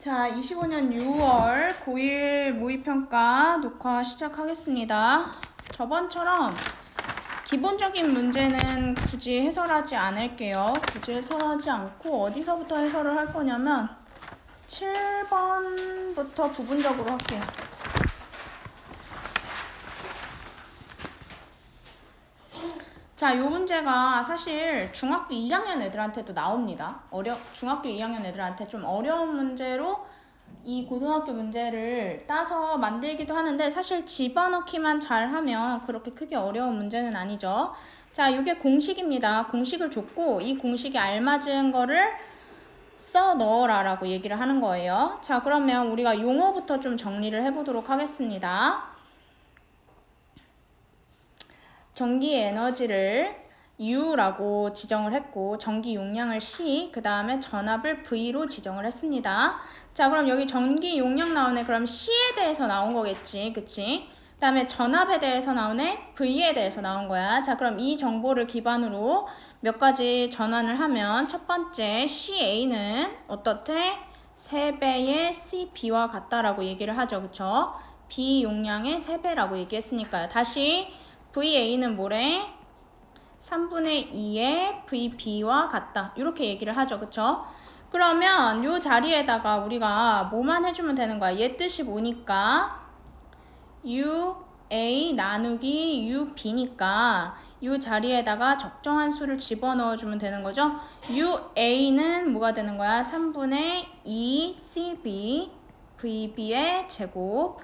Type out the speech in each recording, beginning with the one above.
자, 25년 6월 고1 모의평가 녹화 시작하겠습니다. 저번처럼 기본적인 문제는 굳이 해설하지 않을게요. 굳이 해설하지 않고 어디서부터 해설을 할 거냐면 7번부터 부분적으로 할게요. 자, 요 문제가 사실 중학교 2학년 애들한테도 나옵니다. 중학교 2학년 애들한테 좀 어려운 문제로 이 고등학교 문제를 따서 만들기도 하는데 사실 집어넣기만 잘하면 그렇게 크게 어려운 문제는 아니죠. 자, 이게 공식입니다. 공식을 줬고 이 공식에 알맞은 거를 써 넣어라 라고 얘기를 하는 거예요. 자, 그러면 우리가 용어부터 좀 정리를 해보도록 하겠습니다. 전기 에너지를 U라고 지정을 했고 전기 용량을 C, 그 다음에 전압을 V로 지정을 했습니다. 자, 그럼 여기 전기 용량 나오네. 그럼 C에 대해서 나온 거겠지, 그치? 그 다음에 전압에 대해서 나오네, V에 대해서 나온 거야. 자, 그럼 이 정보를 기반으로 몇 가지 전환을 하면 첫 번째 CA는 어떻대? 3배의 CB와 같다라고 얘기를 하죠, 그쵸? B 용량의 3배라고 얘기했으니까요. 다시 VA는 뭐래? 3분의 2의 VB와 같다. 이렇게 얘기를 하죠. 그쵸? 그러면 요 자리에다가 우리가 뭐만 해주면 되는 거야? 얘 뜻이 뭐니까? UA 나누기 UB니까 요 자리에다가 적정한 수를 집어넣어주면 되는 거죠. UA는 뭐가 되는 거야? 3분의 2 CB VB의 제곱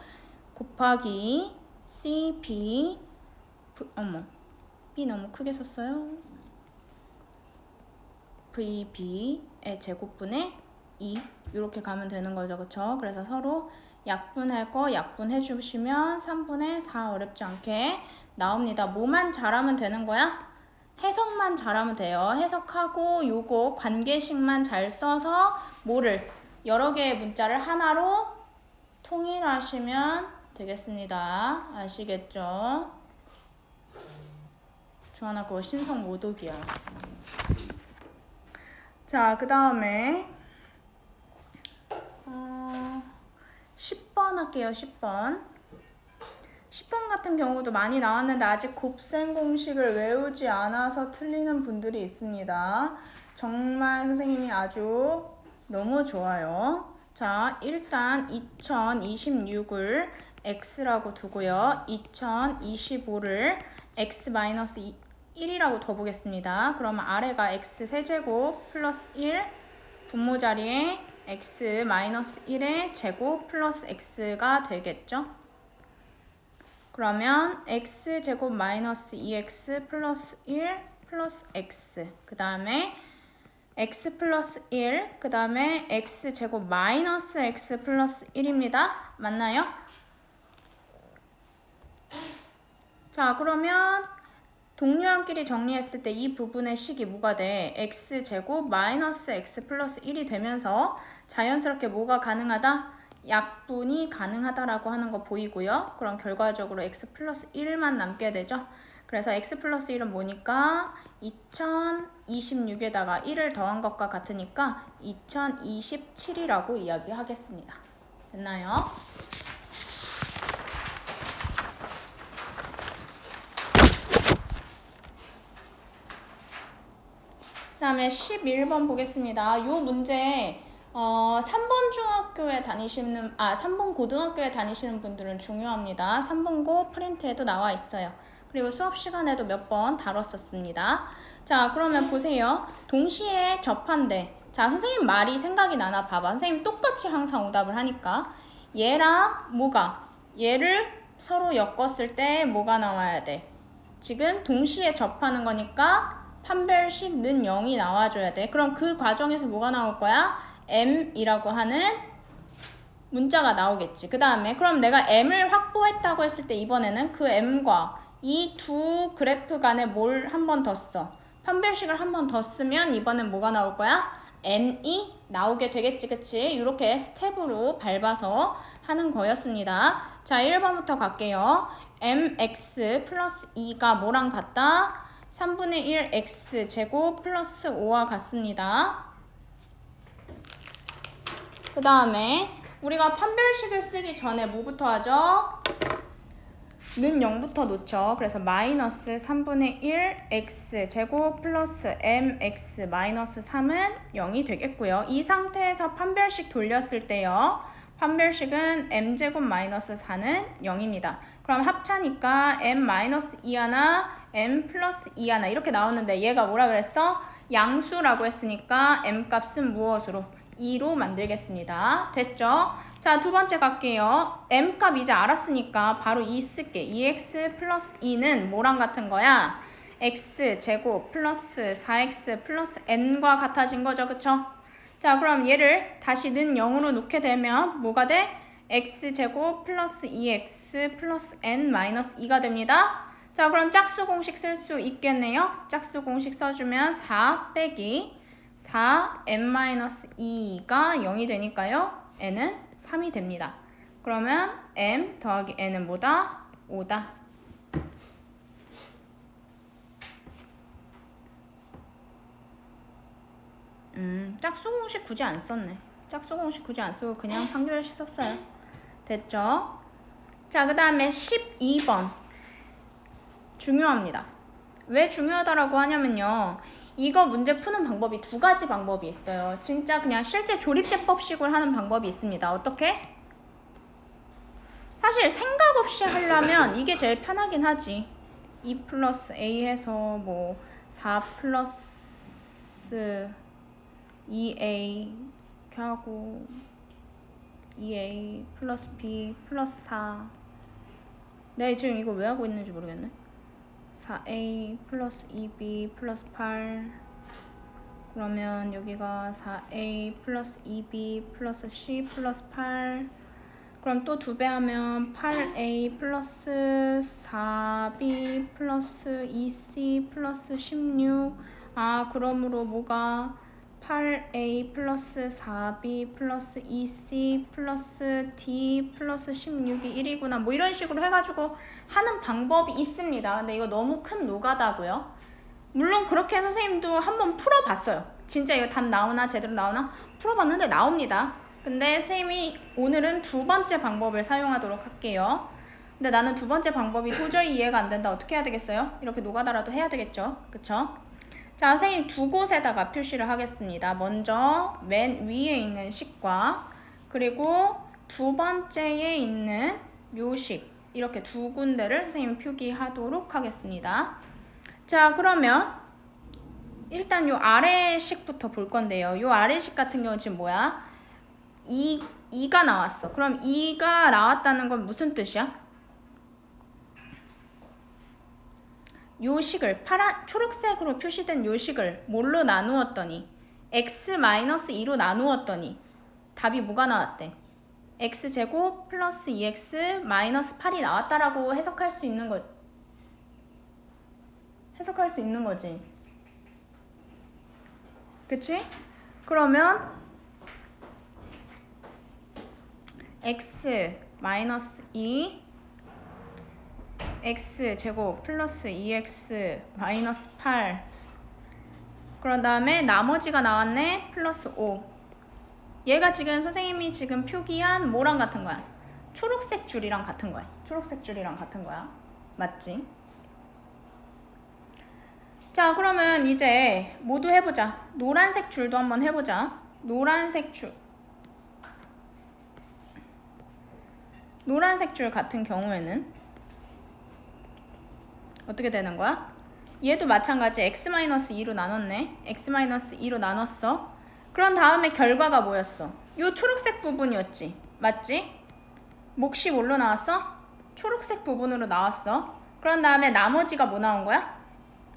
곱하기 CB B 너무 크게 썼어요. VB의 제곱분의 2 이렇게 가면 되는 거죠. 그쵸? 그래서 서로 약분할 거 약분해 주시면 3분의 4 어렵지 않게 나옵니다. 뭐만 잘하면 되는 거야? 해석만 잘하면 돼요. 해석하고 요거 관계식만 잘 써서 뭐를 여러 개의 문자를 하나로 통일하시면 되겠습니다. 아시겠죠? 주하나 그거 신성 모독이야. 자, 그 다음에 10번 할게요. 10번 같은 경우도 많이 나왔는데 아직 곱셈 공식을 외우지 않아서 틀리는 분들이 있습니다. 정말 선생님이 아주 너무 좋아요. 자, 일단 2026을 x라고 두고요. 2025를 x-1이라고 둬보겠습니다. 그러면 아래가 x 세제곱 플러스 1 분모 자리에 x-1의 제곱 플러스 x가 되겠죠. 그러면 x제곱 마이너스 2x 플러스 1 플러스 x 그 다음에 x 플러스 1 그 다음에 x제곱 마이너스 x 플러스 1입니다. 맞나요? 자, 그러면 동료한끼리 정리했을 때 이 부분의 식이 뭐가 돼? x제곱 마이너스 x 플러스 1이 되면서 자연스럽게 뭐가 가능하다? 약분이 가능하다라고 하는 거 보이고요. 그럼 결과적으로 x 플러스 1만 남게 되죠. 그래서 x 플러스 1은 뭐니까 2026에다가 1을 더한 것과 같으니까 2027이라고 이야기하겠습니다. 됐나요? 그 다음에 11번 보겠습니다. 요 문제 3번 중학교에 다니시는 3번 고등학교에 다니시는 분들은 중요합니다. 3번고 프린트에도 나와 있어요. 그리고 수업 시간에도 몇 번 다뤘었습니다. 자, 그러면 보세요. 동시에 접한대. 자, 선생님 말이 생각이 나나 봐봐. 선생님 똑같이 항상 오답을 하니까 얘랑 뭐가? 얘를 서로 엮었을 때 뭐가 나와야 돼? 지금 동시에 접하는 거니까 판별식 는 0이 나와줘야 돼. 그럼 그 과정에서 뭐가 나올 거야? m이라고 하는 문자가 나오겠지. 그 다음에 그럼 내가 m을 확보했다고 했을 때 이번에는 그 m과 이 두 그래프 간에 뭘 한 번 더 써? 판별식을 한 번 더 쓰면 이번엔 뭐가 나올 거야? n이 나오게 되겠지, 그치? 이렇게 스텝으로 밟아서 하는 거였습니다. 자, 1번부터 갈게요. mx 플러스 2가 뭐랑 같다? 3분의 1 x 제곱 플러스 5와 같습니다. 그 다음에 우리가 판별식을 쓰기 전에 뭐부터 하죠? 는 0부터 놓죠. 그래서 마이너스 3분의 1 x 제곱 플러스 mx 마이너스 3은 0이 되겠고요. 이 상태에서 판별식 돌렸을 때요. 판별식은 m제곱 마이너스 4는 0입니다. 그럼 합차니까 m 마이너스 2 하나, m 플러스 2 하나 이렇게 나오는데 얘가 뭐라 그랬어? 양수라고 했으니까 m 값은 무엇으로? 2로 만들겠습니다. 됐죠? 자, 두 번째 갈게요. m 값 이제 알았으니까 바로 2 쓸게. 2x 플러스 2는 뭐랑 같은 거야? x 제곱 플러스 4x 플러스 n과 같아진 거죠. 그쵸? 자, 그럼 얘를 다시 는 0으로 놓게 되면 뭐가 돼? x 제곱 플러스 2x 플러스 n 마이너스 2가 됩니다. 자, 그럼 짝수 공식 쓸 수 있겠네요. 짝수 공식 써주면 4 빼기 4m-2가 0이 되니까요. n은 3이 됩니다. 그러면 m 더하기 n은 뭐다? 5다. 짝수 공식 굳이 안 썼네. 짝수 공식 굳이 안 쓰고 그냥 판결식 썼어요. 됐죠? 자, 그 다음에 12번. 중요합니다. 왜 중요하다라고 하냐면요. 이거 문제 푸는 방법이 두 가지 방법이 있어요. 진짜 그냥 실제 조립제법식으로 하는 방법이 있습니다. 어떻게? 사실 생각 없이 하려면 이게 제일 편하긴 하지. 2 플러스 a 해서 뭐 4 플러스 2a 이렇게 하고 2a 플러스 b 플러스 4. 내가 지금 이거 왜 하고 있는지 모르겠네. 4a 플러스 2b 플러스 8. 그러면 여기가 4a 플러스 2b 플러스 c 플러스 8. 그럼 또 2배 하면 8a 플러스 4b 플러스 2c 플러스 16. 아, 그러므로 뭐가 8a 플러스 4b 플러스 2c 플러스 d 플러스 16이 1이구나. 뭐 이런 식으로 해가지고 하는 방법이 있습니다. 근데 이거 너무 큰 노가다고요. 물론 그렇게 선생님도 한번 풀어봤어요. 진짜 이거 답 나오나 제대로 나오나 풀어봤는데 나옵니다. 근데 선생님이 오늘은 두 번째 방법을 사용하도록 할게요. 근데 나는 두 번째 방법이 도저히 이해가 안 된다. 어떻게 해야 되겠어요? 이렇게 노가다라도 해야 되겠죠. 그쵸? 자, 선생님 두 곳에다가 표시를 하겠습니다. 먼저 맨 위에 있는 식과 그리고 두 번째에 있는 묘식 이렇게 두 군데를 선생님 표기하도록 하겠습니다. 자, 그러면 일단 요 아래 식부터 볼 건데요. 요 아래 식 같은 경우는 지금 뭐야? 2가 나왔어. 그럼 2가 나왔다는 건 무슨 뜻이야? 요 식을 초록색으로 표시된 요 식을 뭘로 나누었더니 x-2로 나누었더니 답이 뭐가 나왔대? x제곱 플러스 2x 마이너스 8이 나왔다라고 해석할 수 있는 거지. 그치? 그러면 x 마이너스 2 x제곱 플러스 2x 마이너스 8 그런 다음에 나머지가 나왔네. 플러스 5. 얘가 지금 선생님이 지금 표기한 뭐랑 같은 거야? 초록색 줄이랑 같은 거야. 맞지? 자, 그러면 이제 모두 해보자. 노란색 줄도 한번 해보자. 노란색 줄 같은 경우에는 어떻게 되는 거야? 얘도 마찬가지 x-2로 나눴네. x-2로 나눴어. 그런 다음에 결과가 뭐였어? 요 초록색 부분이었지. 맞지? 몫이 뭘로 나왔어? 초록색 부분으로 나왔어. 그런 다음에 나머지가 뭐 나온 거야?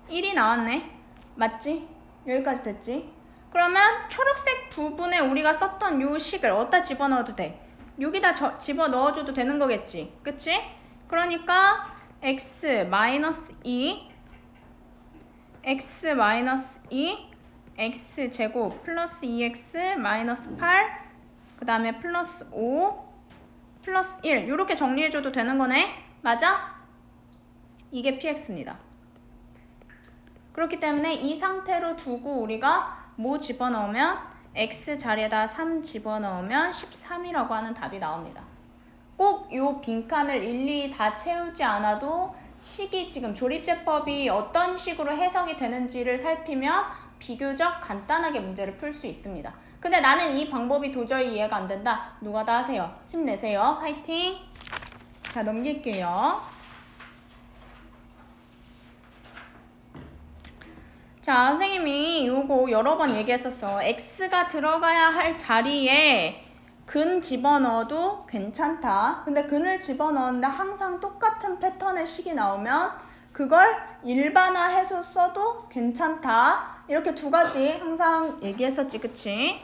1이 나왔네. 맞지? 여기까지 됐지? 그러면 초록색 부분에 우리가 썼던 요 식을 어디다 집어넣어도 돼. 여기다 집어넣어줘도 되는 거겠지. 그치? 그러니까 x-2 x제곱 플러스 2x 마이너스 8 그 다음에 플러스 5 플러스 1 이렇게 정리해줘도 되는 거네. 맞아? 이게 px입니다. 그렇기 때문에 이 상태로 두고 우리가 뭐 집어넣으면 x 자리에다 3 집어넣으면 13이라고 하는 답이 나옵니다. 꼭 요 빈칸을 일일이 다 채우지 않아도 식이 지금 조립제법이 어떤 식으로 해석이 되는지를 살피면 비교적 간단하게 문제를 풀 수 있습니다. 근데 나는 이 방법이 도저히 이해가 안 된다. 누가 다 하세요. 힘내세요. 화이팅! 자, 넘길게요. 자, 선생님이 요거 여러 번 얘기했었어. x가 들어가야 할 자리에 근 집어넣어도 괜찮다. 근데 근을 집어넣는데 항상 똑같은 패턴의 식이 나오면 그걸 일반화해서 써도 괜찮다. 이렇게 두 가지 항상 얘기했었지, 그치?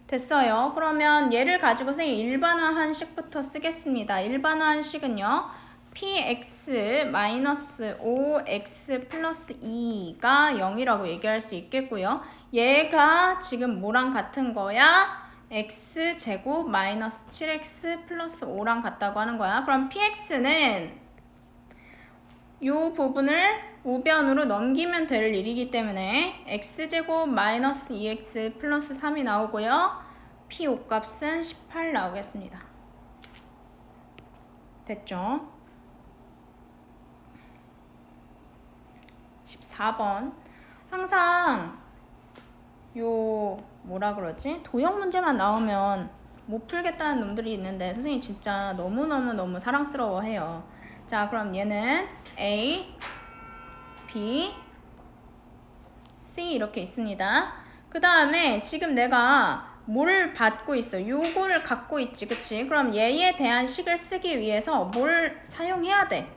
됐어요. 그러면 얘를 가지고 선생님 일반화한 식부터 쓰겠습니다. 일반화한 식은요. px-5x 플러스 2가 0이라고 얘기할 수 있겠고요. 얘가 지금 뭐랑 같은 거야? x제곱 마이너스 7x 플러스 5랑 같다고 하는 거야. 그럼 px는 이 부분을 우변으로 넘기면 될 일이기 때문에 x제곱 마이너스 2x 플러스 3이 나오고요. p5 값은 18 나오겠습니다. 됐죠? 14번. 항상 요 뭐라 그러지? 도형 문제만 나오면 못 풀겠다는 놈들이 있는데 선생님 진짜 너무 사랑스러워해요. 자, 그럼 얘는 A, B, C 이렇게 있습니다. 그 다음에 지금 내가 뭘 받고 있어? 요거를 갖고 있지, 그치? 그럼 얘에 대한 식을 쓰기 위해서 뭘 사용해야 돼?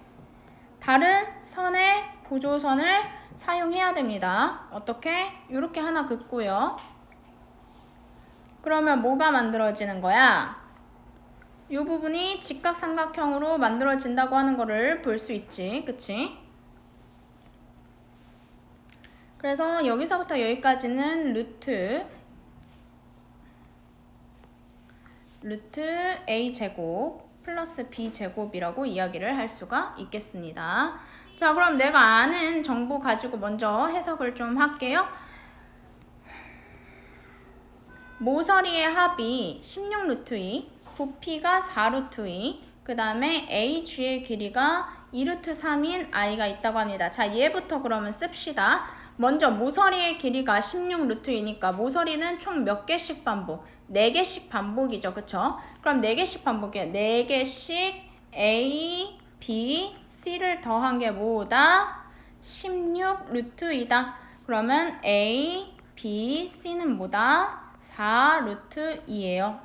다른 선의 보조선을 사용해야 됩니다. 어떻게? 이렇게 하나 긋고요. 그러면 뭐가 만들어지는 거야? 이 부분이 직각삼각형으로 만들어진다고 하는 거를 볼 수 있지, 그치? 그래서 여기서부터 여기까지는 루트 a제곱 플러스 b제곱이라고 이야기를 할 수가 있겠습니다. 자, 그럼 내가 아는 정보 가지고 먼저 해석을 좀 할게요. 모서리의 합이 16루트 2, 부피가 4루트 2, 그 다음에 AG의 길이가 2루트 3인 I가 있다고 합니다. 자, 얘부터 그러면 씁시다. 먼저 모서리의 길이가 16루트 2니까 모서리는 총 몇 개씩 반복? 4개씩 반복이죠. 그쵸? 그럼 4개씩 반복이에요. 4개씩 A, B, C를 더한 게 뭐다? 16루트 2다. 그러면 A, B, C는 뭐다? 4루트 2예요.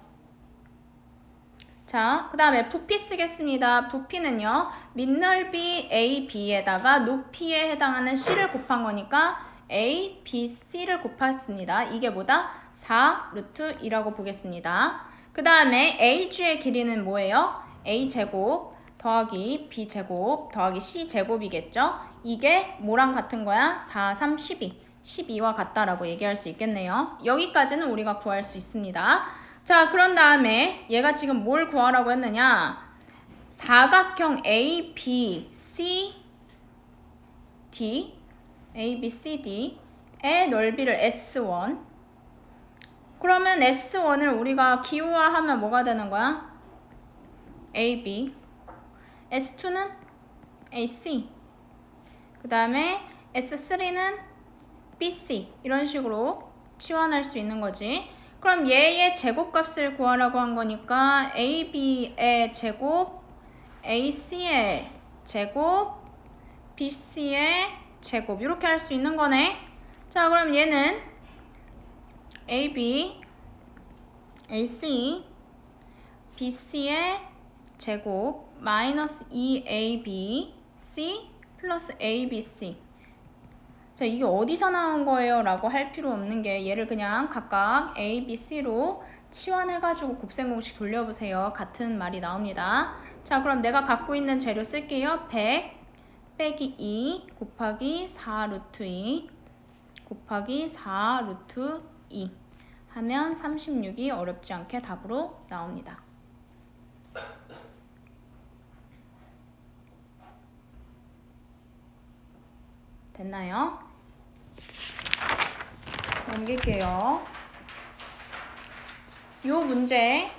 자, 그 다음에 부피 쓰겠습니다. 부피는요, 밑넓이 AB에다가 높이에 해당하는 C를 곱한 거니까 A, B, C를 곱했습니다. 이게 뭐다? 4루트 2라고 보겠습니다. 그 다음에 AG의 길이는 뭐예요? A제곱 더하기 B제곱 더하기 C제곱이겠죠? 이게 뭐랑 같은 거야? 4, 3, 12. 12와 같다라고 얘기할 수 있겠네요. 여기까지는 우리가 구할 수 있습니다. 자, 그런 다음에 얘가 지금 뭘 구하라고 했느냐? 사각형 ABCD ABCD의 넓이를 S1. 그러면 S1을 우리가 기호화하면 뭐가 되는 거야? AB. S2는 AC. 그 다음에 S3는 BC. 이런 식으로 치환할 수 있는 거지. 그럼 얘의 제곱값을 구하라고 한 거니까 AB의 제곱, AC의 제곱, BC의 제곱 이렇게 할 수 있는 거네. 자, 그럼 얘는 AB, AC, BC의 제곱 마이너스 2ABC 플러스 ABC. 자, 이게 어디서 나온 거예요? 라고 할 필요 없는 게 얘를 그냥 각각 A, B, C로 치환해가지고 곱셈공식 돌려보세요. 같은 말이 나옵니다. 자, 그럼 내가 갖고 있는 재료 쓸게요. 100 빼기 2 곱하기 4루트 2 곱하기 4루트 2 하면 36이 어렵지 않게 답으로 나옵니다. 됐나요? 넘길게요. 요 문제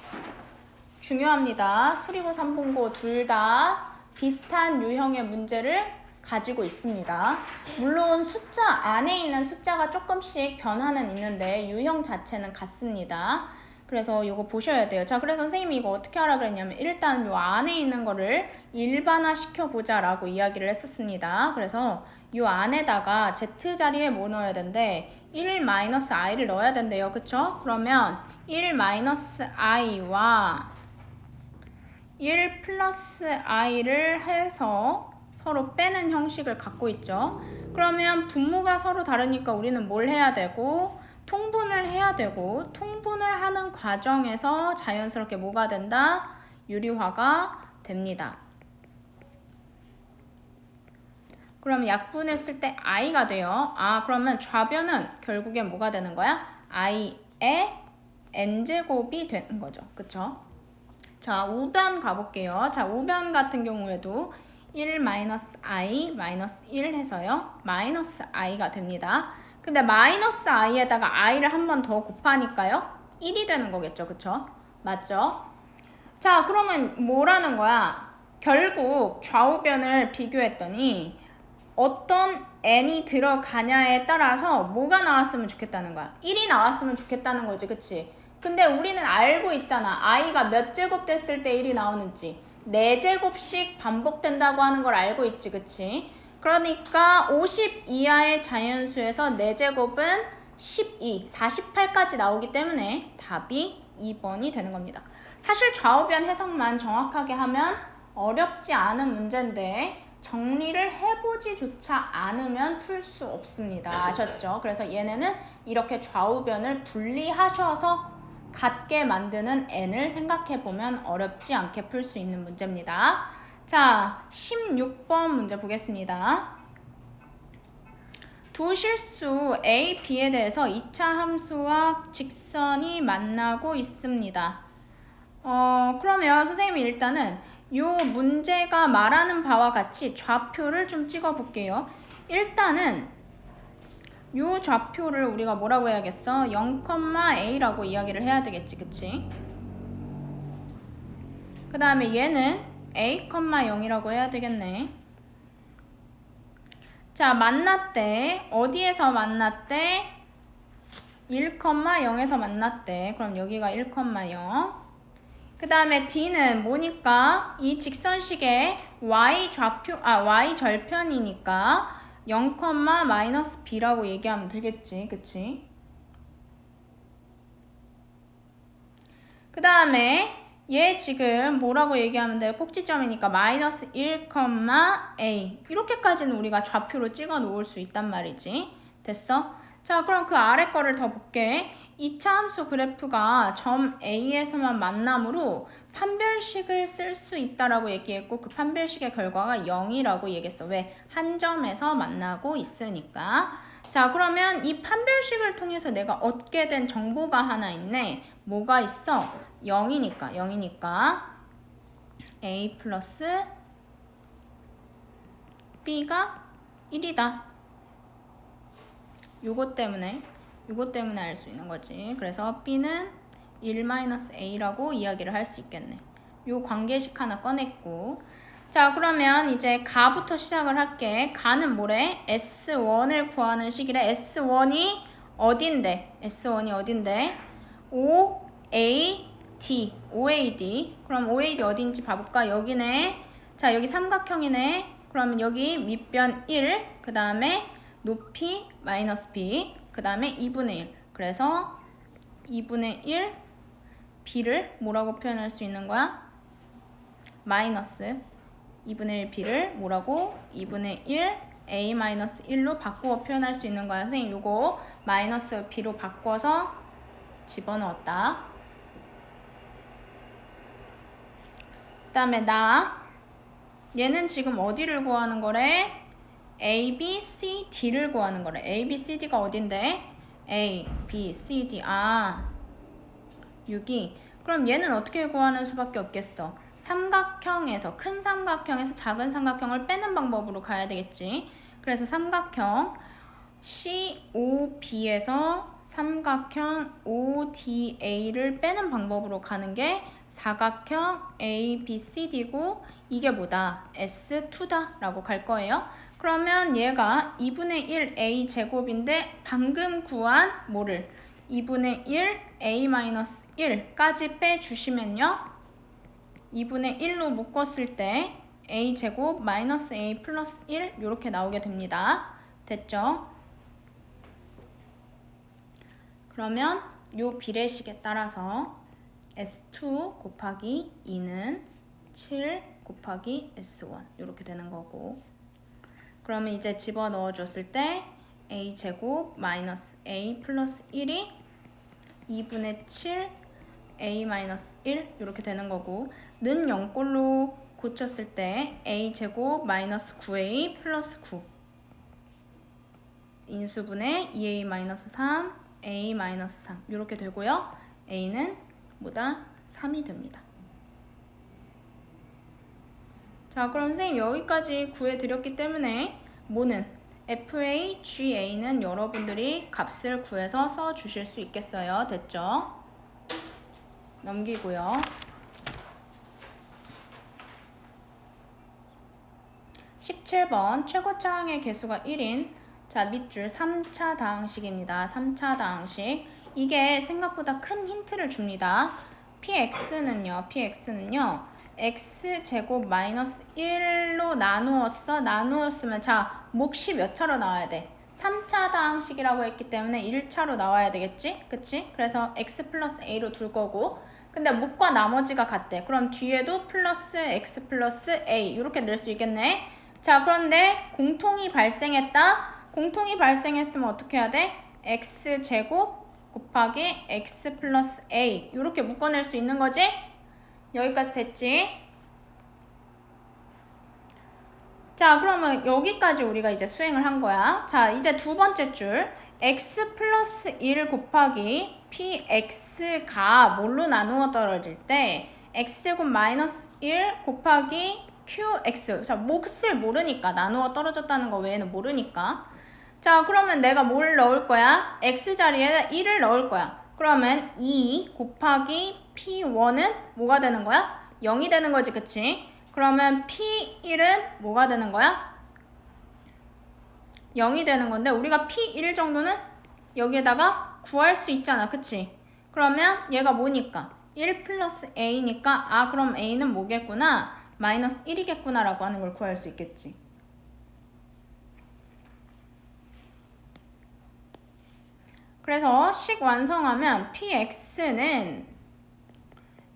중요합니다. 수리고 삼분고 둘 다 비슷한 유형의 문제를 가지고 있습니다. 물론 숫자 안에 있는 숫자가 조금씩 변화는 있는데 유형 자체는 같습니다. 그래서 이거 보셔야 돼요. 자, 그래서 선생님이 이거 어떻게 하라 그랬냐면 일단 요 안에 있는 거를 일반화 시켜보자 라고 이야기를 했었습니다. 그래서 요 안에다가 z 자리에 뭐 넣어야 된대? 1-i를 넣어야 된대요. 그쵸? 그러면 1-i와 1 플러스 i를 해서 서로 빼는 형식을 갖고 있죠. 그러면 분모가 서로 다르니까 우리는 뭘 해야 되고 통분을 해야 되고 통분을 하는 과정에서 자연스럽게 뭐가 된다? 유리화가 됩니다. 그럼 약분했을 때 i가 돼요. 아, 그러면 좌변은 결국엔 뭐가 되는 거야? i의 n제곱이 되는 거죠. 그쵸? 자, 우변 가볼게요. 자, 우변 같은 경우에도 1-i-1 해서요. -i가 됩니다. 근데 -i에다가 i를 한 번 더 곱하니까요. 1이 되는 거겠죠. 그쵸? 맞죠? 자, 그러면 뭐라는 거야? 결국 좌우변을 비교했더니 어떤 n이 들어가냐에 따라서 뭐가 나왔으면 좋겠다는 거야? 1이 나왔으면 좋겠다는 거지. 그치? 근데 우리는 알고 있잖아. i가 몇 제곱 됐을 때 1이 나오는지. 4제곱씩 반복된다고 하는 걸 알고 있지. 그치? 그러니까 50 이하의 자연수에서 4제곱은 12, 48까지 나오기 때문에 답이 2번이 되는 겁니다. 사실 좌우변 해석만 정확하게 하면 어렵지 않은 문제인데 정리를 해보지조차 않으면 풀 수 없습니다. 아셨죠? 그래서 얘네는 이렇게 좌우변을 분리하셔서 같게 만드는 n을 생각해보면 어렵지 않게 풀 수 있는 문제입니다. 자, 16번 문제 보겠습니다. 두 실수 A, B에 대해서 2차 함수와 직선이 만나고 있습니다. 그러면 선생님이 일단은 요 문제가 말하는 바와 같이 좌표를 좀 찍어 볼게요. 일단은 요 좌표를 우리가 뭐라고 해야겠어? 0,a라고 이야기를 해야 되겠지. 그치? 그 다음에 얘는 a,0이라고 해야 되겠네. 자, 만났대. 어디에서 만났대? 1,0에서 만났대. 그럼 여기가 1,0. 그 다음에 D는 뭐니까? 이 직선식의 y 절편이니까 0,-b라고 얘기하면 되겠지. 그치? 그 다음에 얘 지금 뭐라고 얘기하면 돼요? 꼭지점이니까 -1,a 이렇게까지는 우리가 좌표로 찍어 놓을 수 있단 말이지. 됐어? 자, 그럼 그 아래 거를 더 볼게. 2차 함수 그래프가 점 A에서만 만남으로 판별식을 쓸 수 있다라고 얘기했고 그 판별식의 결과가 0이라고 얘기했어. 왜? 한 점에서 만나고 있으니까. 자, 그러면 이 판별식을 통해서 내가 얻게 된 정보가 하나 있네. 뭐가 있어? 0이니까 A 플러스 B가 1이다. 요것 때문에 알 수 있는 거지. 그래서 B는 1-a라고 이야기를 할 수 있겠네. 요 관계식 하나 꺼냈고. 자, 그러면 이제 가부터 시작을 할게. 가는 뭐래? S1을 구하는 식이래. S1이 어딘데? OAD. 그럼 OAD 어딘지 봐볼까? 여기네. 자, 여기 삼각형이네. 그러면 여기 밑변 1, 그 다음에 높이 마이너스 B, 그 다음에 2분의 1. 그래서 2분의 1 B를 뭐라고 표현할 수 있는 거야? 마이너스 2분의 1 B를 뭐라고? 2분의 1 A-1로 바꾸어 표현할 수 있는 거야. 선생님 요거 마이너스 B로 바꿔서 집어넣었다. 그 다음에 얘는 지금 어디를 구하는 거래? A, B, C, D를 구하는 거래. A, B, C, D가 어딘데? A, B, C, D. 아, 6이. 그럼 얘는 어떻게 구하는 수밖에 없겠어? 삼각형에서, 큰 삼각형에서 작은 삼각형을 빼는 방법으로 가야 되겠지. 그래서 삼각형 COB에서 삼각형 ODA를 빼는 방법으로 가는 게 사각형 ABCD고 이게 뭐다? S2다 라고 갈 거예요. 그러면 얘가 2분의 1 A제곱인데 방금 구한 뭐를? 2분의 1 A-1까지 빼주시면요. 2분의 1로 묶었을 때 A제곱 마이너스 A 플러스 1 이렇게 나오게 됩니다. 됐죠? 그러면 요 비례식에 따라서 S2 곱하기 2는 7 곱하기 S1 이렇게 되는 거고, 그러면 이제 집어넣어 줬을 때 A제곱 마이너스 A 플러스 1이 2분의 7 A 마이너스 1 이렇게 되는 거고, 는 0꼴로 고쳤을 때 A제곱 마이너스 9A 플러스 9 인수분의 2A 마이너스 3 A 마이너스 3 이렇게 되고요. A는 뭐다? 3이 됩니다. 자, 그럼 선생님 여기까지 구해드렸기 때문에 뭐는? FA, GA는 여러분들이 값을 구해서 써주실 수 있겠어요. 됐죠? 넘기고요. 17번 최고차항의 개수가 1인 자, 밑줄 3차 다항식입니다. 3차 다항식. 이게 생각보다 큰 힌트를 줍니다. PX는요. X제곱 마이너스 1로 나누었으면 자, 몫이 몇 차로 나와야 돼? 3차 다항식이라고 했기 때문에 1차로 나와야 되겠지? 그치? 그래서 X 플러스 A로 둘 거고, 근데 몫과 나머지가 같대. 그럼 뒤에도 플러스 X 플러스 A 이렇게 낼 수 있겠네. 자, 그런데 공통이 발생했다. 공통이 발생했으면 어떻게 해야 돼? X제곱 곱하기 X 플러스 A 이렇게 묶어낼 수 있는 거지? 여기까지 됐지? 자, 그러면 여기까지 우리가 이제 수행을 한 거야. 자, 이제 두 번째 줄 X 플러스 1 곱하기 PX가 뭘로 나누어 떨어질 때 X제곱 마이너스 1 곱하기 QX. 자, 몫을 모르니까, 나누어 떨어졌다는 거 외에는 모르니까. 자, 그러면 내가 뭘 넣을 거야? X 자리에 1을 넣을 거야. 그러면 2 곱하기 P1은 뭐가 되는 거야? 0이 되는 거지, 그치? 그러면 P1은 뭐가 되는 거야? 0이 되는 건데, 우리가 P1 정도는 여기에다가 구할 수 있잖아, 그치? 그러면 얘가 뭐니까? 1 플러스 A니까, 아, 그럼 A는 뭐겠구나? 마이너스 1이겠구나 라고 하는 걸 구할 수 있겠지. 그래서 식 완성하면 PX는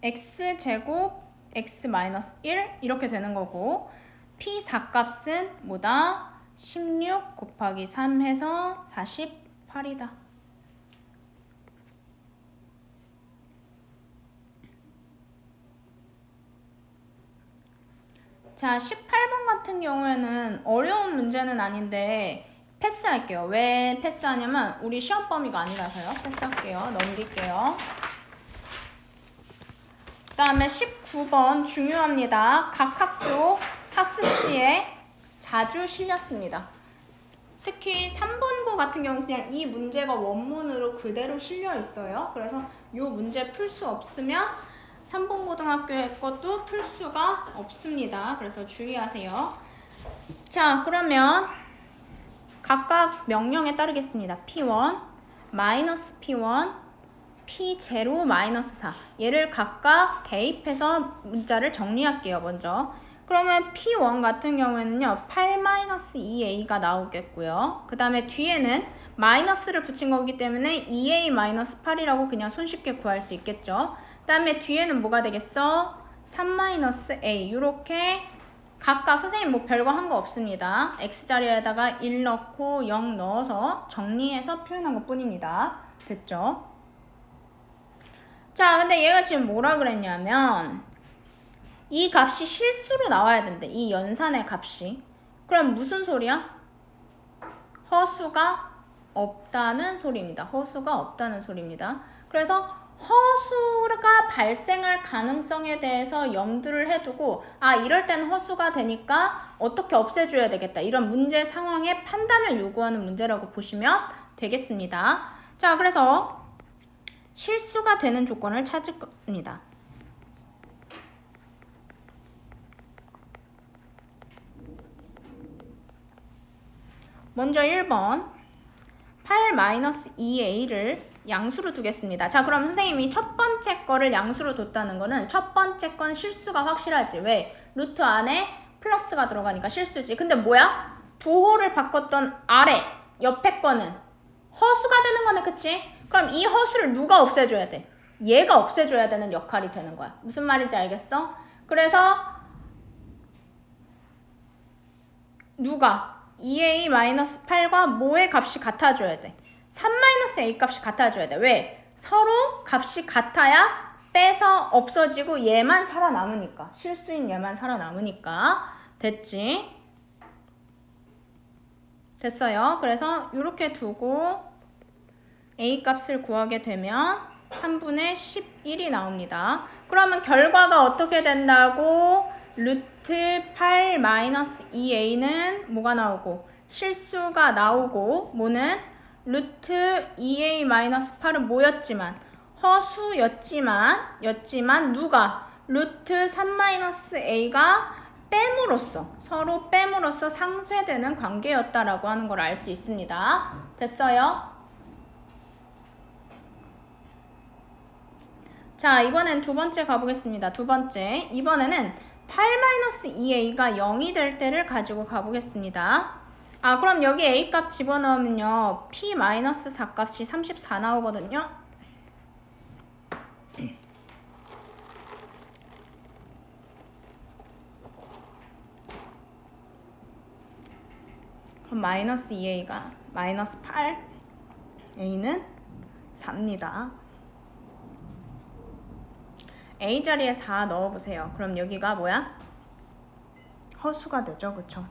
X제곱 X 마이너스 1 이렇게 되는 거고, P4값은 뭐다? 16 곱하기 3 해서 48이다. 자, 18번 같은 경우에는 어려운 문제는 아닌데 패스할게요. 왜 패스하냐면 우리 시험 범위가 아니라서요. 패스할게요. 넘길게요. 그 다음에 19번 중요합니다. 각 학교 학습지에 자주 실렸습니다. 특히 3번고 같은 경우는 그냥 이 문제가 원문으로 그대로 실려 있어요. 그래서 이 문제 풀 수 없으면 3번 고등학교의 것도 풀 수가 없습니다. 그래서 주의하세요. 자, 그러면 각각 명령에 따르겠습니다. P1, 마이너스 P1, P0, 마이너스 4. 얘를 각각 대입해서 문자를 정리할게요. 먼저. 그러면 P1 같은 경우에는요. 8-2A가 나오겠고요. 그 다음에 뒤에는 마이너스를 붙인 거기 때문에 2A-8이라고 그냥 손쉽게 구할 수 있겠죠. 그 다음에 뒤에는 뭐가 되겠어? 3-A 이렇게 각각 선생님 뭐 별거 한 거 없습니다. X자리에다가 1 넣고 0 넣어서 정리해서 표현한 것 뿐입니다. 됐죠? 자, 근데 얘가 지금 뭐라 그랬냐면 이 값이 실수로 나와야 된대. 이 연산의 값이. 그럼 무슨 소리야? 허수가 없다는 소리입니다. 허수가 없다는 소리입니다. 그래서 허수가 발생할 가능성에 대해서 염두를 해두고 이럴 땐 허수가 되니까 어떻게 없애줘야 되겠다. 이런 문제 상황의 판단을 요구하는 문제라고 보시면 되겠습니다. 자, 그래서 실수가 되는 조건을 찾을 겁니다. 먼저 1번 8-2a를 양수로 두겠습니다. 자, 그럼 선생님이 첫 번째 거를 양수로 뒀다는 거는 첫 번째 건 실수가 확실하지. 왜? 루트 안에 플러스가 들어가니까 실수지. 근데 뭐야? 부호를 바꿨던 아래 옆에 거는 허수가 되는 거네. 그치? 그럼 이 허수를 누가 없애줘야 돼? 얘가 없애줘야 되는 역할이 되는 거야. 무슨 말인지 알겠어? 그래서 누가 2a-8과 뭐의 값이 같아줘야 돼? 3-a 값이 같아줘야 돼. 왜? 서로 값이 같아야 빼서 없어지고 얘만 살아남으니까. 실수인 얘만 살아남으니까. 됐지? 됐어요. 그래서 이렇게 두고 a 값을 구하게 되면 3분의 11이 나옵니다. 그러면 결과가 어떻게 된다고? 루트 8-2a는 뭐가 나오고? 실수가 나오고 뭐는? 루트 2a-8은 뭐였지만? 허수였지만 누가? 루트 3-a가 뺨으로써 서로 뺨으로써 상쇄되는 관계였다라고 하는 걸 알 수 있습니다. 됐어요? 자, 이번엔 두 번째 가보겠습니다. 두 번째. 이번에는 8-2a가 0이 될 때를 가지고 가보겠습니다. 그럼 여기 a 값 집어넣으면요. p-4 값이 34 나오거든요. 그럼 -2a가 -8, a는 4입니다. a 자리에 4 넣어보세요. 그럼 여기가 뭐야? 허수가 되죠. 그쵸?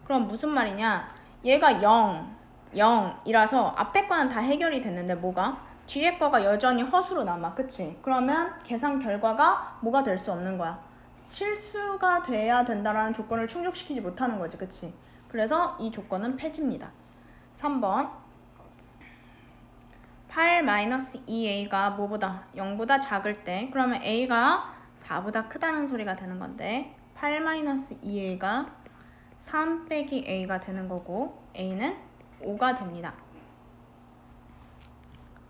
그럼 무슨 말이냐? 얘가 0, 0이라서 앞에 거는 다 해결이 됐는데 뭐가? 뒤에 거가 여전히 허수로 남아. 그치? 그러면 계산 결과가 뭐가 될 수 없는 거야? 실수가 돼야 된다라는 조건을 충족시키지 못하는 거지. 그치? 그래서 이 조건은 폐지입니다. 3번 8-2a가 뭐보다? 0보다 작을 때 그러면 a가 4보다 크다는 소리가 되는 건데 8-2a가 3 빼기 a가 되는 거고 a는 5가 됩니다.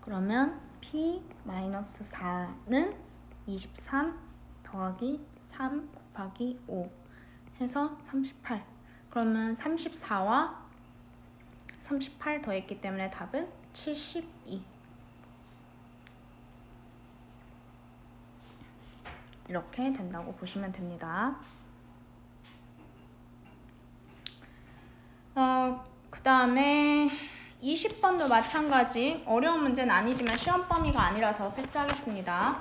그러면 p-4는 23 더하기 3 곱하기 5 해서 38. 그러면 34와 38 더했기 때문에 답은 72. 이렇게 된다고 보시면 됩니다. 그 다음에 20번도 마찬가지. 어려운 문제는 아니지만 시험 범위가 아니라서 패스하겠습니다.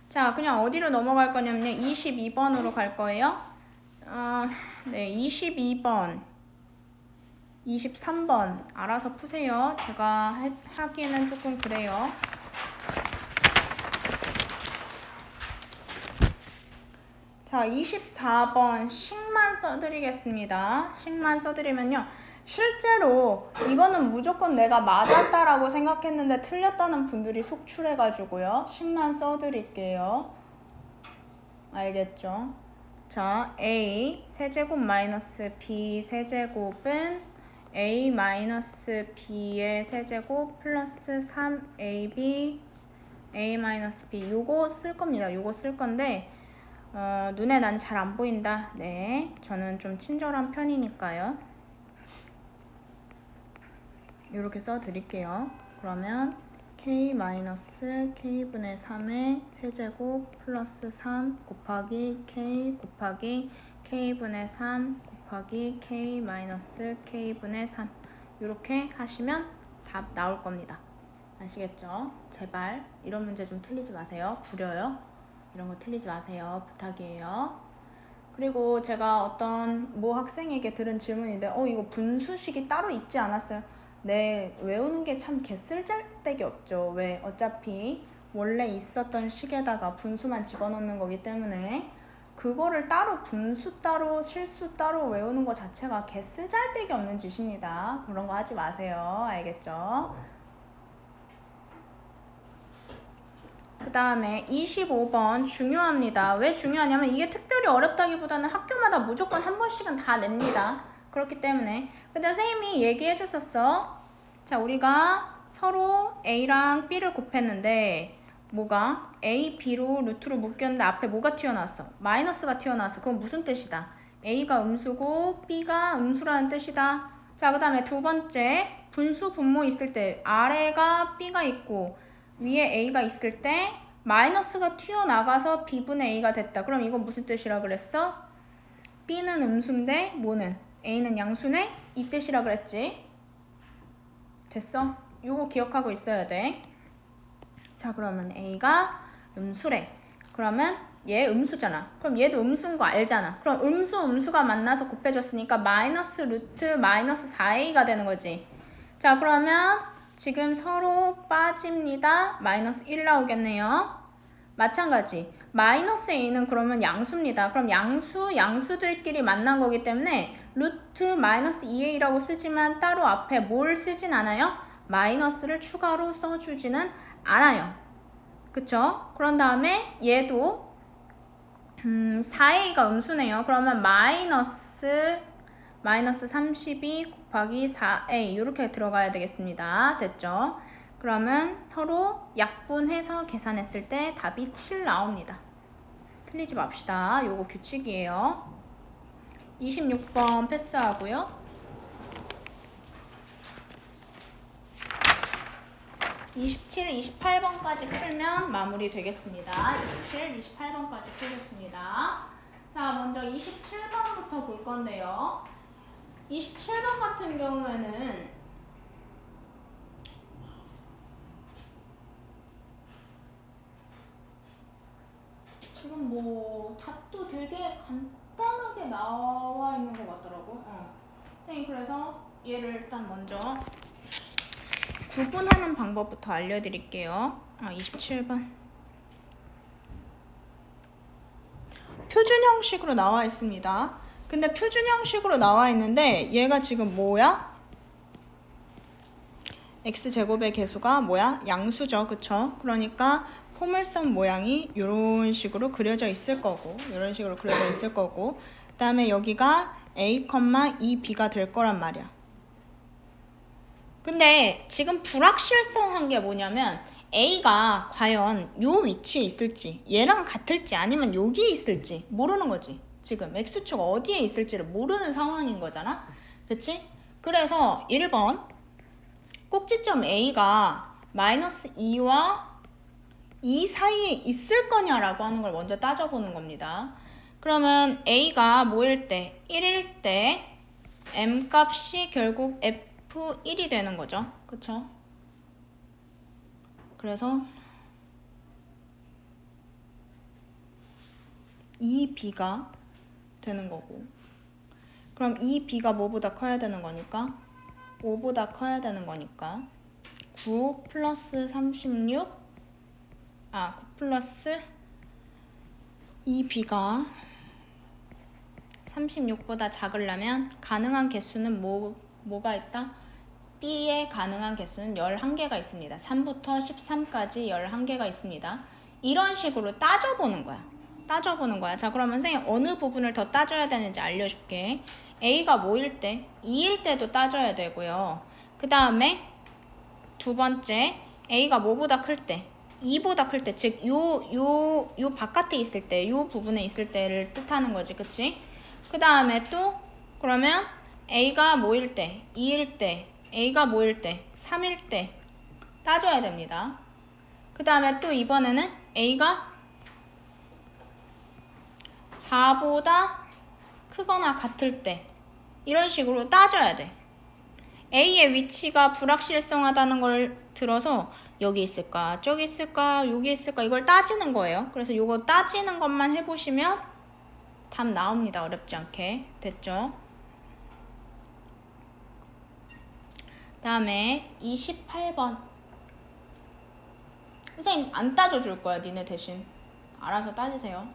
자, 그냥 어디로 넘어갈 거냐면요. 22번으로 갈 거예요. 네, 22번, 23번 알아서 푸세요. 제가 하기에는 조금 그래요. 자, 24번 식만 써드리겠습니다. 식만 써드리면요. 실제로 이거는 무조건 내가 맞았다라고 생각했는데 틀렸다는 분들이 속출해가지고요. 식만 써드릴게요. 알겠죠? 자, a 세제곱 마이너스 b 세제곱은 a 마이너스 b의 세제곱 플러스 3ab a 마이너스 b 요거 쓸 겁니다. 요거 쓸 건데 눈에 난 잘 안 보인다. 네, 저는 좀 친절한 편이니까요. 이렇게 써 드릴게요. 그러면 k-k분의 3의 세제곱 플러스 3 곱하기 k 곱하기 k분의 3 곱하기 k-k분의 3 이렇게 하시면 답 나올 겁니다. 아시겠죠? 제발 이런 문제 좀 틀리지 마세요. 구려요. 이런 거 틀리지 마세요. 부탁이에요. 그리고 제가 어떤 학생에게 들은 질문인데 이거 분수식이 따로 있지 않았어요? 네, 외우는 게 참 개쓸데기 없죠. 왜? 어차피 원래 있었던 식에다가 분수만 집어넣는 거기 때문에 그거를 따로 분수 따로 실수 따로 외우는 거 자체가 개쓸데기 없는 짓입니다. 그런 거 하지 마세요. 알겠죠? 그 다음에 25번 중요합니다. 왜 중요하냐면 이게 특별히 어렵다기보다는 학교마다 무조건 한 번씩은 다 냅니다. 그렇기 때문에. 근데 선생님이 얘기해 줬었어. 자, 우리가 서로 A랑 B를 곱했는데 뭐가? A, B로 루트로 묶였는데 앞에 뭐가 튀어나왔어? 마이너스가 튀어나왔어. 그건 무슨 뜻이다? A가 음수고 B가 음수라는 뜻이다. 자, 그 다음에 두 번째 분수 분모 있을 때 아래가 B가 있고 위에 A가 있을 때 마이너스가 튀어나가서 B분의 A가 됐다. 그럼 이건 무슨 뜻이라 그랬어? B는 음수인데 뭐는? A는 양수네? 이 뜻이라 그랬지? 됐어? 요거 기억하고 있어야 돼. 자, 그러면 A가 음수래. 그러면 얘 음수잖아. 그럼 얘도 음수인 거 알잖아. 그럼 음수가 만나서 곱해졌으니까 마이너스 루트 마이너스 4A가 되는 거지. 자, 그러면 지금 서로 빠집니다. 마이너스 1 나오겠네요. 마찬가지. 마이너스 A는 그러면 양수입니다. 그럼 양수들끼리 만난 거기 때문에 루트 마이너스 2A라고 쓰지만 따로 앞에 뭘 쓰진 않아요? 마이너스를 추가로 써주지는 않아요. 그쵸? 그런 다음에 얘도 4A가 음수네요. 그러면 마이너스 32 곱하기 4A 이렇게 들어가야 되겠습니다. 됐죠? 그러면 서로 약분해서 계산했을 때 답이 7 나옵니다. 틀리지 맙시다. 요거 규칙이에요. 26번 패스하고요. 27, 28번까지 풀면 마무리 되겠습니다. 27, 28번까지 풀겠습니다. 자, 먼저 27번부터 볼 건데요. 27번 같은 경우에는 지금 뭐 답도 되게 간단하게 나와 있는 것 같더라고. 선생님 그래서 얘를 일단 먼저 구분하는 방법부터 알려드릴게요. 27번. 표준 형식으로 나와 있습니다. 근데 표준 형식으로 나와 있는데 얘가 지금 뭐야? x제곱의 개수가 뭐야? 양수죠. 그쵸? 그러니까 포물선 모양이 이런 식으로 그려져 있을 거고 그 다음에 여기가 a, 2b가 될 거란 말이야. 근데 지금 불확실성한 게 뭐냐면 A가 과연 요 위치에 있을지 얘랑 같을지 아니면 여기 있을지 모르는 거지. 지금 X축 어디에 있을지를 모르는 상황인 거잖아. 그치? 그래서 1번 꼭지점 A가 마이너스 2와 2 사이에 있을 거냐라고 하는 걸 먼저 따져보는 겁니다. 그러면 A가 뭐일 때? 1일 때 M값이 결국 F1이 되는 거죠. 그쵸? 그래서 2B가 되는 거고 그럼 2B가 뭐보다 커야 되는 거니까? 5보다 커야 되는 거니까 9 플러스 36 9 플러스 2B가 36보다 작으려면 가능한 개수는 뭐가 있다? B의 가능한 개수는 11개가 있습니다. 3부터 13까지 11개가 있습니다. 이런 식으로 따져보는 거야. 자, 그러면 선생님 어느 부분을 더 따져야 되는지 알려줄게. A가 뭐일 때? 2일 때도 따져야 되고요. 그 다음에 두 번째 A가 뭐보다 클 때? 2보다 클 때, 즉 요 바깥에 있을 때, 요 부분에 있을 때를 뜻하는 거지. 그치? 그 다음에 또 그러면 A가 뭐일 때? 2일 때 A가 뭐일 때? 3일 때 따져야 됩니다. 그 다음에 또 이번에는 A가 4보다 크거나 같을 때 이런 식으로 따져야 돼. A의 위치가 불확실성하다는 걸 들어서 여기 있을까? 저기 있을까? 여기 있을까? 이걸 따지는 거예요. 그래서 이거 따지는 것만 해보시면 답 나옵니다. 어렵지 않게. 됐죠? 다음에 28번. 선생님 안 따져줄 거야. 니네 대신 알아서 따지세요.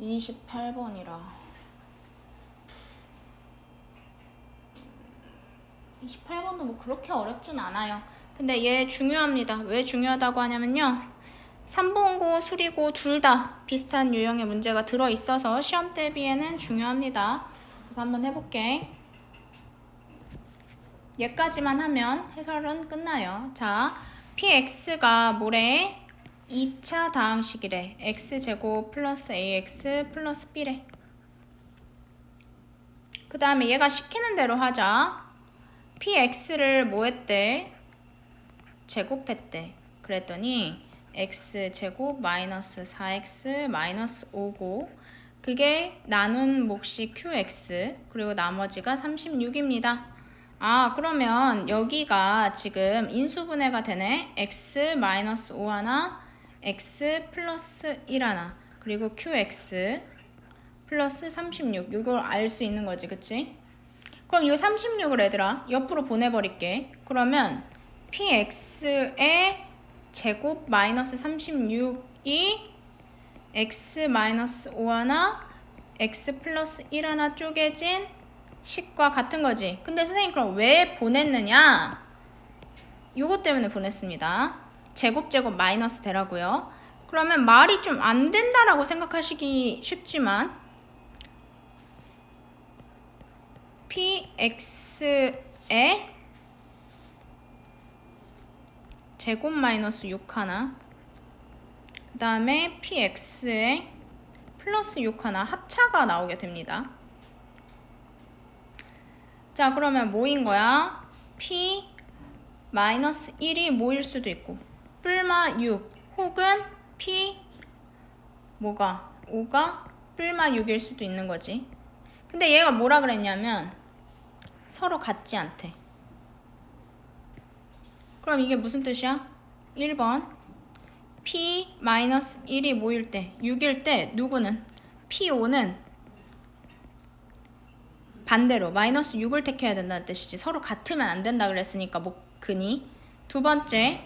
28번이라 28번도 뭐 그렇게 어렵진 않아요. 근데 얘 중요합니다. 왜 중요하다고 하냐면요, 삼본고, 수리고 둘 다 비슷한 유형의 문제가 들어있어서 시험 대비에는 중요합니다. 그래서 한번 해볼게. 얘까지만 하면 해설은 끝나요. 자, px가 뭐래? 2차 다항식이래. x제곱 플러스 ax 플러스 b래. 그 다음에 얘가 시키는 대로 하자. px를 뭐 했대? 제곱했대. 그랬더니 x제곱 마이너스 4x 마이너스 5고, 그게 나눈 몫이 qx, 그리고 나머지가 36입니다. 아, 그러면 여기가 지금 인수분해가 되네. x 마이너스 5 하나, x 플러스 1 하나, 그리고 qx 플러스 36. 이걸 알 수 있는 거지, 그치? 그럼 이 36을 얘들아 옆으로 보내버릴게. 그러면 px의 제곱 마이너스 36이 x 마이너스 5 하나, x 플러스 1 하나 쪼개진 식과 같은 거지. 근데 선생님 그럼 왜 보냈느냐? 요것 때문에 보냈습니다. 제곱 마이너스 되라고요. 그러면 말이 좀 안 된다라고 생각하시기 쉽지만 px의 제곱 마이너스 6 하나, 그 다음에 px의 플러스 6 하나 합차가 나오게 됩니다. 자, 그러면 뭐인 거야? p 마이너스 1이 뭐일 수도 있고, 뿔마 6 혹은 p 뭐가 5가 뿔마 6일 수도 있는 거지. 근데 얘가 뭐라 그랬냐면 서로 같지 않대. 그럼 이게 무슨 뜻이야? 1번 p 마이너스 1이 뭐일 때? 6일 때 누구는? p5는 반대로 마이너스 6을 택해야 된다는 뜻이지. 서로 같으면 안 된다 그랬으니까 그니. 두 번째,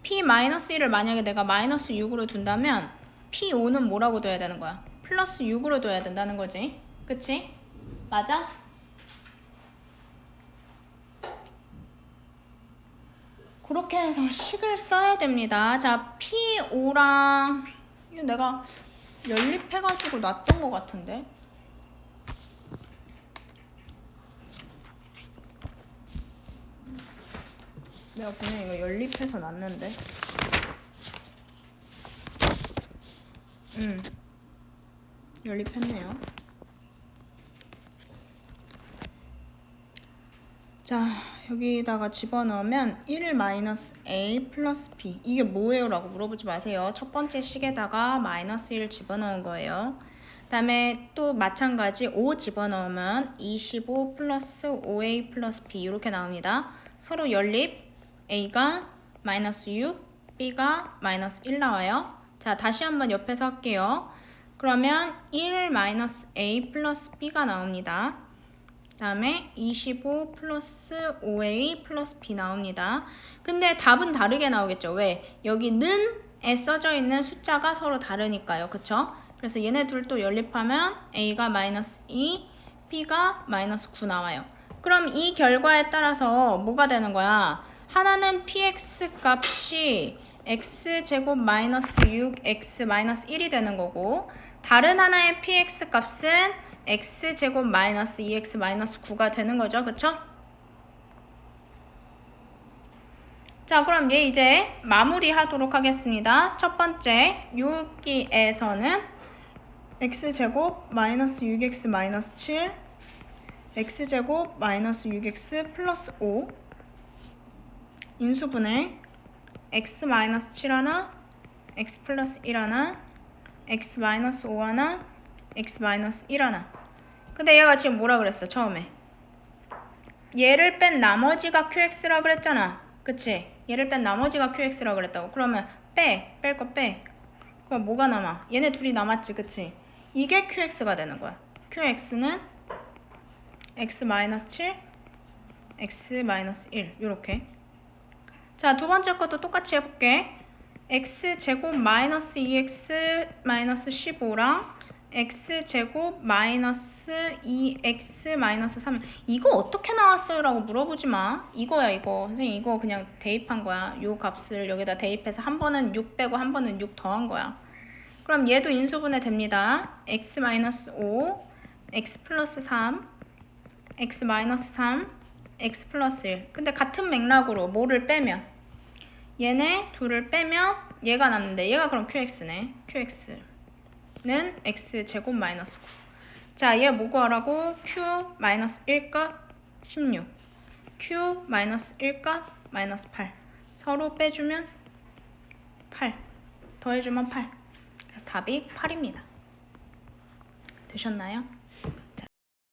p 마이너스 1을 만약에 내가 마이너스 6으로 둔다면 p5는 뭐라고 둬야 되는 거야? 플러스 6으로 둬야 된다는 거지. 그치? 맞아? 그렇게 해서 식을 써야 됩니다. 자, P5랑 이거 내가 연립해가지고 놨던 것 같은데. 내가 그냥 이거 연립해서 놨는데. 연립했네요. 자, 여기다가 집어넣으면 1 마이너스 a 플러스 b. 이게 뭐예요? 라고 물어보지 마세요. 첫 번째 식에다가 마이너스 1 집어넣은 거예요. 그 다음에 또 마찬가지 5 집어넣으면 25 플러스 5a 플러스 b 이렇게 나옵니다. 서로 연립. a가 마이너스 6, b가 마이너스 1 나와요. 자, 다시 한번 옆에서 할게요. 그러면 1 마이너스 a 플러스 b가 나옵니다. 다음에 25 플러스 5a 플러스 b 나옵니다. 근데 답은 다르게 나오겠죠. 왜? 여기 는에 써져 있는 숫자가 서로 다르니까요. 그쵸? 그래서 얘네 둘 또 연립하면 a가 마이너스 2, b가 마이너스 9 나와요. 그럼 이 결과에 따라서 뭐가 되는 거야? 하나는 px 값이 x제곱 마이너스 6x 마이너스 1이 되는 거고, 다른 하나의 px 값은 x제곱 마이너스 2x 마이너스 9가 되는 거죠. 그쵸? 자, 그럼 얘 이제 마무리 하도록 하겠습니다. 첫 번째, 여기에서는 x제곱 마이너스 6x 마이너스 7, x제곱 마이너스 6x 플러스 5, 인수분해 x 마이너스 7 하나, x 플러스 1 하나, x 마이너스 5 하나, x 마이너스 1 하나. 근데 얘가 지금 뭐라 그랬어? 처음에 얘를 뺀 나머지가 qx라 그랬잖아. 그치? 얘를 뺀 나머지가 qx라 그랬다고. 그러면 뺄 거 빼. 그럼 뭐가 남아? 얘네 둘이 남았지. 그치? 이게 qx가 되는 거야. qx는 x-7, x-1 요렇게. 자, 두 번째 것도 똑같이 해볼게. x제곱 마이너스 2x 마이너스 15랑 x제곱 마이너스 2x 마이너스 3 이거 어떻게 나왔어요? 라고 물어보지 마. 이거야 이거. 선생님 이거 그냥 대입한 거야. 요 값을 여기다 대입해서 한 번은 6 빼고 한 번은 6 더한 거야. 그럼 얘도 인수분해 됩니다. x 마이너스 5 x 플러스 3 x 마이너스 3 x 플러스 1. 근데 같은 맥락으로 뭐를 빼면 얘네 둘을 빼면 얘가 남는데 얘가 그럼 qx네. qx는 x제곱 마이너스 9. 자, 얘 뭐 구하라고? q 마이너스 1값 16 q 마이너스 1값 마이너스 8 서로 빼주면 8 더해주면 8. 그래서 답이 8입니다. 되셨나요?